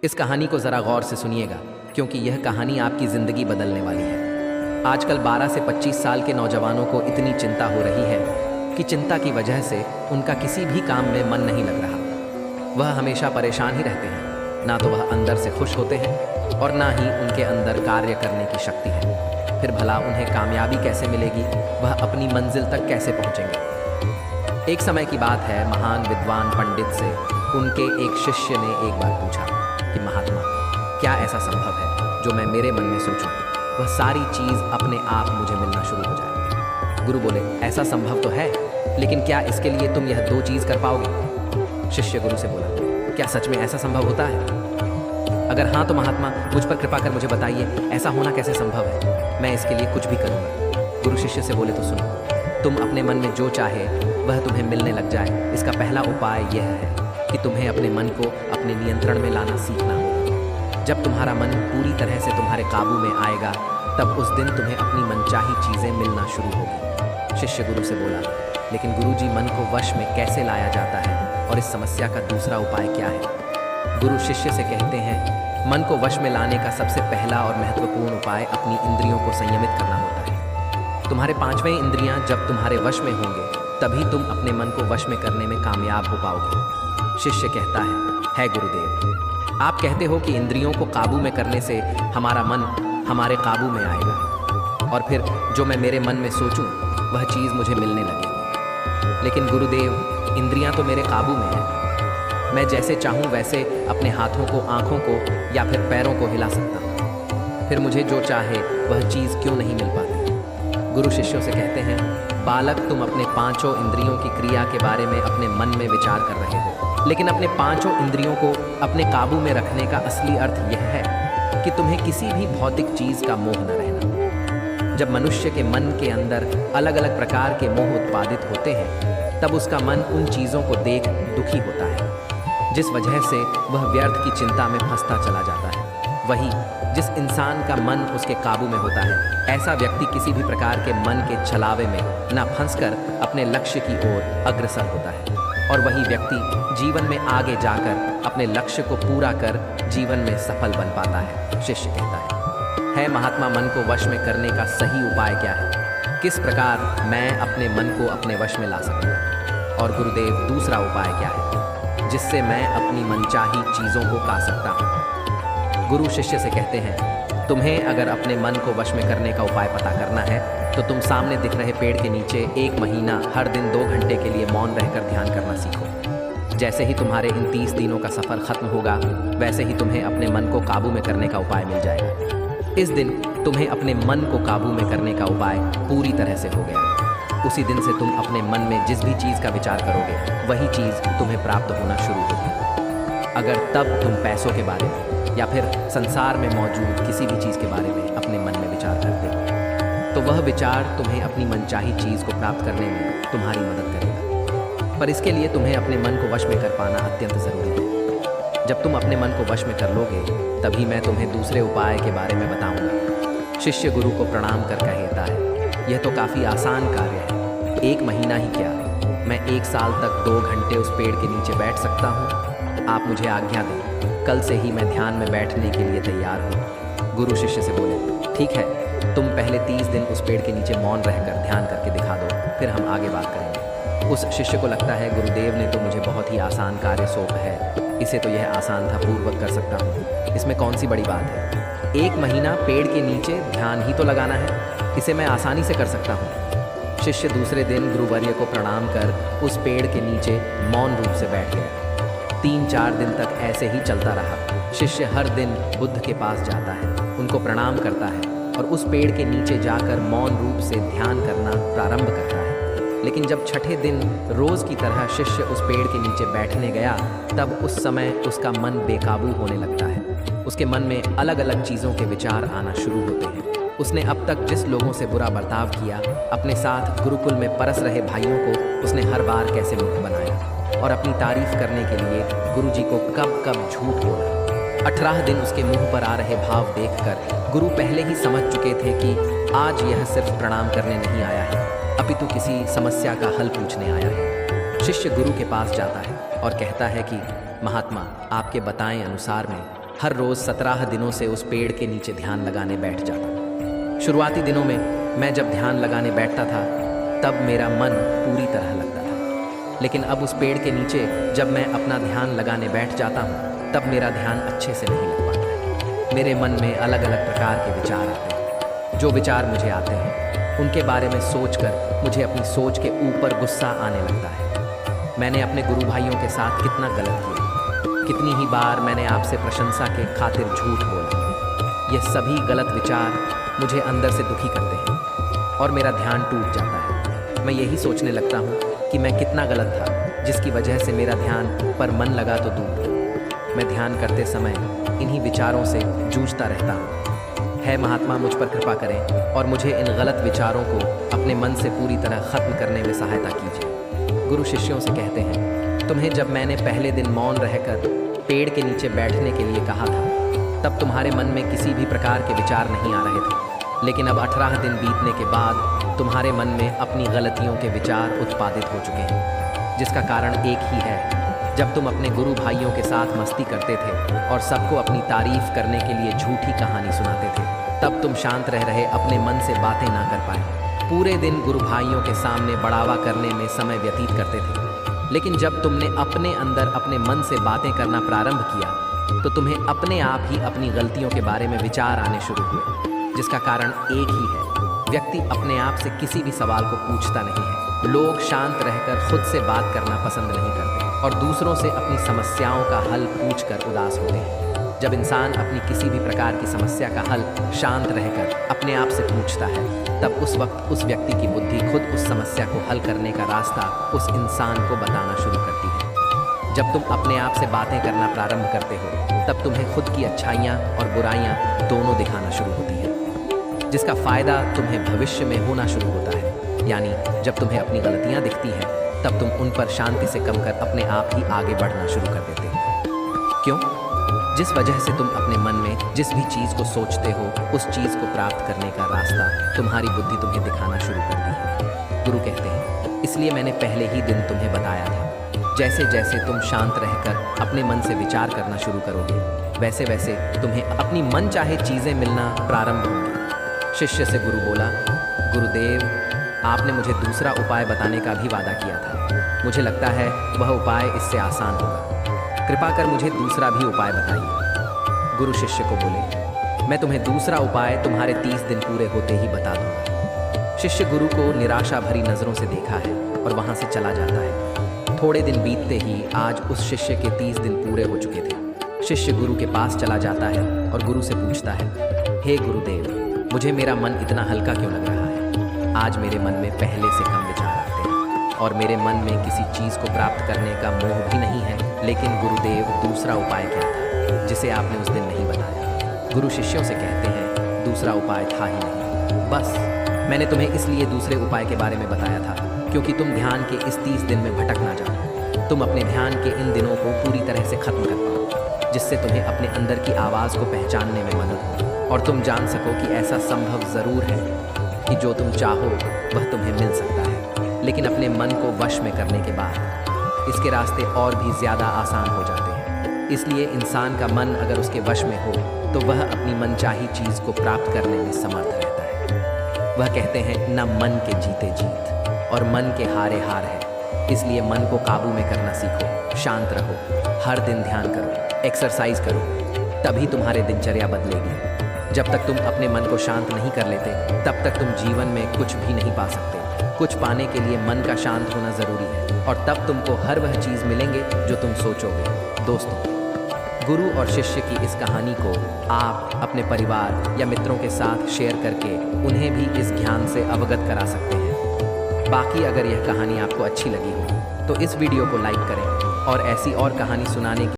इस कहानी को ज़रा गौर से सुनिएगा, क्योंकि यह कहानी आपकी ज़िंदगी बदलने वाली है। आजकल 12 से 25 साल के नौजवानों को इतनी चिंता हो रही है कि चिंता की वजह से उनका किसी भी काम में मन नहीं लग रहा। वह हमेशा परेशान ही रहते हैं, ना तो वह अंदर से खुश होते हैं और ना ही उनके अंदर कार्य करने की शक्ति है। फिर भला उन्हें कामयाबी कैसे मिलेगी, वह अपनी मंजिल तक कैसे पहुँचेंगे। एक समय की बात है, महान विद्वान पंडित से उनके एक शिष्य ने एक बार पूछा कि महात्मा, क्या ऐसा संभव है जो मैं मेरे मन में सोचूं वह सारी चीज़ अपने आप मुझे मिलना शुरू हो जाए। गुरु बोले, ऐसा संभव तो है, लेकिन क्या इसके लिए तुम यह 2 चीज़ कर पाओगे। शिष्य गुरु से बोला, क्या सच में ऐसा संभव होता है? अगर हाँ तो महात्मा मुझ पर कृपा कर मुझे बताइए, ऐसा होना कैसे संभव है, मैं इसके लिए कुछ भी करूँगा। गुरु शिष्य से बोले, तो सुनो, तुम अपने मन में जो चाहे वह तुम्हें मिलने लग जाए। इसका पहला उपाय यह है कि तुम्हें अपने मन को अपने नियंत्रण में लाना सीखना होगा। जब तुम्हारा मन पूरी तरह से तुम्हारे काबू में आएगा, तब उस दिन तुम्हें अपनी मनचाही चीज़ें मिलना शुरू होगी। शिष्य गुरु से बोला, लेकिन गुरुजी, मन को वश में कैसे लाया जाता है और इस समस्या का दूसरा उपाय क्या है। गुरु शिष्य से कहते हैं, मन को वश में लाने का सबसे पहला और महत्वपूर्ण उपाय अपनी इंद्रियों को संयमित करना होता है। तुम्हारे 5वें इंद्रियां जब तुम्हारे वश में होंगे, तभी तुम अपने मन को वश में करने में कामयाब हो पाओगे। शिष्य कहता है गुरुदेव, आप कहते हो कि इंद्रियों को काबू में करने से हमारा मन हमारे काबू में आएगा और फिर जो मैं मेरे मन में सोचूं वह चीज़ मुझे मिलने लगेगी। लेकिन गुरुदेव, इंद्रियां तो मेरे काबू में हैं। मैं जैसे चाहूं वैसे अपने हाथों को, आँखों को या फिर पैरों को हिला सकता हूं। फिर मुझे जो चाहे वह चीज़ क्यों नहीं मिल पाती। गुरु शिष्यों से कहते हैं, बालक, तुम अपने 5 इंद्रियों की क्रिया के बारे में अपने मन में विचार कर रहे हो, लेकिन अपने 5 इंद्रियों को अपने काबू में रखने का असली अर्थ यह है कि तुम्हें किसी भी भौतिक चीज़ का मोह न रहना। जब मनुष्य के मन के अंदर अलग अलग प्रकार के मोह उत्पादित होते हैं, तब उसका मन उन चीज़ों को देख दुखी होता है, जिस वजह से वह व्यर्थ की चिंता में फंसता चला जाता है। वही जिस इंसान का मन उसके काबू में होता है, ऐसा व्यक्ति किसी भी प्रकार के मन के छलावे में न फंसकर अपने लक्ष्य की ओर अग्रसर होता है, और वही व्यक्ति जीवन में आगे जाकर अपने लक्ष्य को पूरा कर जीवन में सफल बन पाता है। शिष्य कहता है महात्मा, मन को वश में करने का सही उपाय क्या है? किस प्रकार मैं अपने मन को अपने वश में ला सकूं? और गुरुदेव, दूसरा उपाय क्या है जिससे मैं अपनी मनचाही चीज़ों को पा सकता हूँ? गुरु शिष्य से कहते हैं, तुम्हें अगर अपने मन को वश में करने का उपाय पता करना है तो तुम सामने दिख रहे पेड़ के नीचे 1 महीना हर दिन 2 घंटे के लिए मौन रहकर ध्यान करना सीखो। जैसे ही तुम्हारे इन 30 दिनों का सफ़र खत्म होगा, वैसे ही तुम्हें अपने मन को काबू में करने का उपाय मिल जाएगा। इस दिन तुम्हें अपने मन को काबू में करने का उपाय पूरी तरह से हो गया। उसी दिन से तुम अपने मन में जिस भी चीज़ का विचार करोगे, वही चीज़ तुम्हें प्राप्त होना शुरू होगी। अगर तब तुम पैसों के बारे में या फिर संसार में मौजूद किसी भी चीज़ के बारे में अपने मन में विचार करते हो, तो वह विचार तुम्हें अपनी मनचाही चीज़ को प्राप्त करने में तुम्हारी मदद करेगा। पर इसके लिए तुम्हें अपने मन को वश में कर पाना अत्यंत ज़रूरी है। जब तुम अपने मन को वश में कर लोगे, तभी मैं तुम्हें दूसरे उपाय के बारे में बताऊंगा। शिष्य गुरु को प्रणाम कर कहता है, यह तो काफ़ी आसान कार्य है। 1 महीना ही क्या, मैं 1 साल तक 2 घंटे उस पेड़ के नीचे बैठ सकता हूँ। आप मुझे आज्ञा दें, कल से ही मैं ध्यान में बैठने के लिए तैयार हूँ। गुरु शिष्य से बोले, ठीक है, तुम पहले 30 दिन उस पेड़ के नीचे मौन रहकर ध्यान करके दिखा दो, फिर हम आगे बात करेंगे। उस शिष्य को लगता है, गुरुदेव ने तो मुझे बहुत ही आसान कार्य सौंपा है, इसे तो यह आसान था पूर्वक कर सकता हूँ, इसमें कौन सी बड़ी बात है। 1 महीना पेड़ के नीचे ध्यान ही तो लगाना है, इसे मैं आसानी से कर सकता हूँ। शिष्य दूसरे दिन गुरुवर्य को प्रणाम कर उस पेड़ के नीचे मौन रूप से बैठ गया। 3-4 दिन तक ऐसे ही चलता रहा। शिष्य हर दिन बुद्ध के पास जाता है, उनको प्रणाम करता है और उस पेड़ के नीचे जाकर मौन रूप से ध्यान करना प्रारंभ करता है। लेकिन जब 6ठे दिन रोज़ की तरह शिष्य उस पेड़ के नीचे बैठने गया, तब उस समय उसका मन बेकाबू होने लगता है। उसके मन में अलग अलग चीज़ों के विचार आना शुरू होते हैं। उसने अब तक जिस लोगों से बुरा बर्ताव किया, अपने साथ गुरुकुल में परस रहे भाइयों को उसने हर बार कैसे मूर्ख बनाया और अपनी तारीफ करने के लिए गुरुजी को कब कब झूठ बोला। 18 दिन उसके मुंह पर आ रहे भाव देखकर गुरु पहले ही समझ चुके थे कि आज यह सिर्फ प्रणाम करने नहीं आया है, अपितु किसी समस्या का हल पूछने आया है। शिष्य गुरु के पास जाता है और कहता है कि महात्मा, आपके बताएं अनुसार मैं हर रोज़ 17 दिनों से उस पेड़ के नीचे ध्यान लगाने बैठ जाता। शुरुआती दिनों में मैं जब ध्यान लगाने बैठता था तब मेरा मन पूरी तरह लगता था, लेकिन अब उस पेड़ के नीचे जब मैं अपना ध्यान लगाने बैठ जाता हूँ तब मेरा ध्यान अच्छे से नहीं लग पाता है। मेरे मन में अलग अलग प्रकार के विचार आते हैं। जो विचार मुझे आते हैं उनके बारे में सोचकर मुझे अपनी सोच के ऊपर गुस्सा आने लगता है। मैंने अपने गुरु भाइयों के साथ कितना गलत किया, कितनी ही बार मैंने आपसे प्रशंसा के खातिर झूठ बोला। ये सभी गलत विचार मुझे अंदर से दुखी करते हैं और मेरा ध्यान टूट जाता है। मैं यही सोचने लगता हूँ कि मैं कितना गलत था जिसकी वजह से मेरा ध्यान पर मन लगा तो दूर। मैं ध्यान करते समय इन्हीं विचारों से जूझता रहता हूँ। है महात्मा, मुझ पर कृपा करें और मुझे इन गलत विचारों को अपने मन से पूरी तरह ख़त्म करने में सहायता कीजिए। गुरु शिष्यों से कहते हैं, तुम्हें जब मैंने पहले दिन मौन रहकर पेड़ के नीचे बैठने के लिए कहा था तब तुम्हारे मन में किसी भी प्रकार के विचार नहीं आ रहे थे, लेकिन अब 18 दिन बीतने के बाद तुम्हारे मन में अपनी गलतियों के विचार उत्पादित हो चुके हैं, जिसका कारण एक ही है। जब तुम अपने गुरु भाइयों के साथ मस्ती करते थे और सबको अपनी तारीफ करने के लिए झूठी कहानी सुनाते थे, तब तुम शांत रह रहे अपने मन से बातें ना कर पाए। पूरे दिन गुरु भाइयों के सामने बढ़ावा करने में समय व्यतीत करते थे, लेकिन जब तुमने अपने अंदर अपने मन से बातें करना प्रारंभ किया तो तुम्हें अपने आप ही अपनी गलतियों के बारे में विचार आने शुरू हुए, जिसका कारण एक ही है। व्यक्ति अपने आप से किसी भी सवाल को पूछता नहीं है। लोग शांत रहकर खुद से बात करना पसंद नहीं करते और दूसरों से अपनी समस्याओं का हल पूछकर उदास होते हैं। जब इंसान अपनी किसी भी प्रकार की समस्या का हल शांत रहकर अपने आप से पूछता है तब उस वक्त उस व्यक्ति की बुद्धि खुद उस समस्या को हल करने का रास्ता उस इंसान को बताना शुरू करती है। जब तुम अपने आप से बातें करना प्रारंभ करते हो तब तुम्हें खुद की अच्छाइयाँ और बुराइयाँ दोनों दिखाना शुरू होती है, जिसका फ़ायदा तुम्हें भविष्य में होना शुरू होता है। यानी जब तुम्हें अपनी गलतियाँ दिखती हैं तब तुम उन पर शांति से कम कर अपने आप ही आगे बढ़ना शुरू कर देते हो। क्यों? जिस वजह से तुम अपने मन में जिस भी चीज़ को सोचते हो उस चीज़ को प्राप्त करने का रास्ता तुम्हारी बुद्धि तुम्हें दिखाना शुरू करती है। गुरु कहते हैं, इसलिए मैंने पहले ही दिन तुम्हें बताया था, जैसे जैसे तुम शांत रहकर अपने मन से विचार करना शुरू करोगे वैसे वैसे तुम्हें अपनी मन चाहे चीज़ें मिलना प्रारंभ होंगी। शिष्य से गुरु बोला, गुरुदेव, आपने मुझे दूसरा उपाय बताने का भी वादा किया था। मुझे लगता है वह उपाय इससे आसान होगा। कृपा कर मुझे दूसरा भी उपाय बताइए। गुरु शिष्य को बोले, मैं तुम्हें दूसरा उपाय तुम्हारे 30 दिन पूरे होते ही बता दूंगा। शिष्य गुरु को निराशा भरी नज़रों से देखा है और वहाँ से चला जाता है। थोड़े दिन बीतते ही आज उस शिष्य के 30 दिन पूरे हो चुके थे। शिष्य गुरु के पास चला जाता है और गुरु से पूछता है, हे गुरुदेव, मुझे मेरा मन इतना हल्का क्यों लग रहा है? आज मेरे मन में पहले से कम विचार आते हैं और मेरे मन में किसी चीज़ को प्राप्त करने का मोह भी नहीं है। लेकिन गुरुदेव, दूसरा उपाय क्या था जिसे आपने उस दिन नहीं बताया? गुरु शिष्यों से कहते हैं, दूसरा उपाय था ही नहीं। बस मैंने तुम्हें इसलिए दूसरे उपाय के बारे में बताया था क्योंकि तुम ध्यान के इस 30 दिन में भटक ना जाओ। तुम अपने ध्यान के इन दिनों को पूरी तरह से खत्म कर पाओ, जिससे तुम्हें अपने अंदर की आवाज़ को पहचानने में मदद हो और तुम जान सको कि ऐसा संभव ज़रूर है कि जो तुम चाहो वह तुम्हें मिल सकता है। लेकिन अपने मन को वश में करने के बाद इसके रास्ते और भी ज़्यादा आसान हो जाते हैं। इसलिए इंसान का मन अगर उसके वश में हो तो वह अपनी मनचाही चीज़ को प्राप्त करने में समर्थ रहता है। वह कहते हैं, न मन के जीते जीत और मन के हारे हार है। इसलिए मन को काबू में करना सीखो, शांत रहो, हर दिन ध्यान करो, एक्सरसाइज करो, तभी तुम्हारे दिनचर्या बदलेगी। जब तक तुम अपने मन को शांत नहीं कर लेते तब तक तुम जीवन में कुछ भी नहीं पा सकते। कुछ पाने के लिए मन का शांत होना ज़रूरी है और तब तुमको हर वह चीज़ मिलेंगे जो तुम सोचोगे। दोस्तों, गुरु और शिष्य की इस कहानी को आप अपने परिवार या मित्रों के साथ शेयर करके उन्हें भी इस ज्ञान से अवगत करा सकते हैं। बाकी अगर यह कहानी आपको अच्छी लगी हो तो इस वीडियो को लाइक करें और ऐसी और कहानी सुनाने की